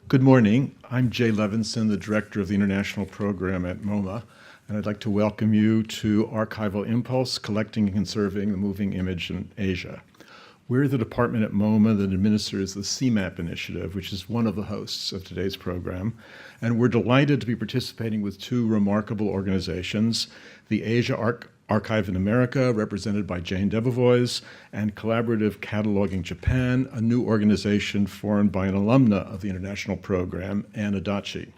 Good morning. I'm Jay Levinson, the Director of the International Program at MoMA, and I'd like to welcome you to Archival Impulse, Collecting and Conserving the Moving Image in Asia. We're the department at MoMA that administers the CMAP initiative, which is one of the hosts of today's program, and we're delighted to be participating with two remarkable organizations, the Asia Archive in America, represented by Jane Debevoise, and Collaborative Cataloging Japan, a new organization formed by an alumna of the international program, Ann Adachi.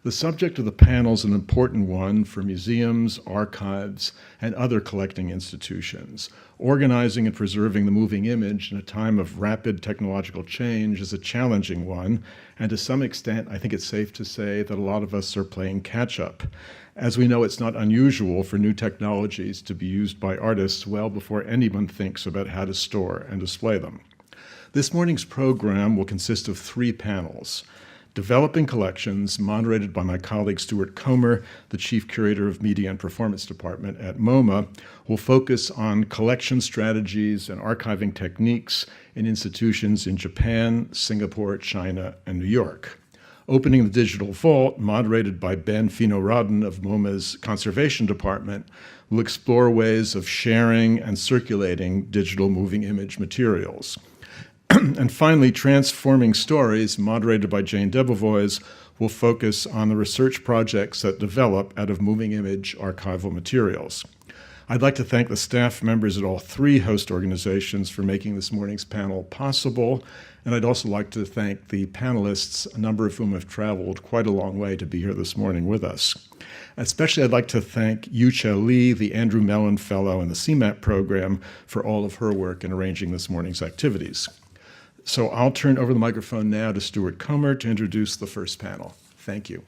The subject of the panel is an important one for museums, archives, and other collecting institutions. Organizing and preserving the moving image in a time of rapid technological change is a challenging one, and to some extent, I think it's safe to say that a lot of us are playing catch-up. As we know, it's not unusual for new technologies to be used by artists well before anyone thinks about how to store and display them. This morning's program will consist of three panels. Developing Collections, moderated by my colleague Stuart Comer, the Chief Curator of Media and Performance Department at MoMA, will focus on collection strategies and archiving techniques in institutions in Japan, Singapore, China, and New York. Opening the Digital Vault, moderated by Ben Fino-Rodden of MoMA's Conservation Department, will explore ways of sharing and circulating digital moving image materials. And finally, Transforming Stories, moderated by Jane Debevoise, will focus on the research projects that develop out of moving image archival materials. I'd like to thank the staff members at all three host organizations for making this morning's panel possible, and I'd also like to thank the panelists, a number of whom have traveled quite a long way to be here this morning with us. Especially, I'd like to thank Yu-Chao Lee, the Andrew Mellon Fellow in the CMAP program, for all of her work in arranging this morning's activities. So I'll turn over the microphone now to Stuart Comer to introduce the first panel. Thank you.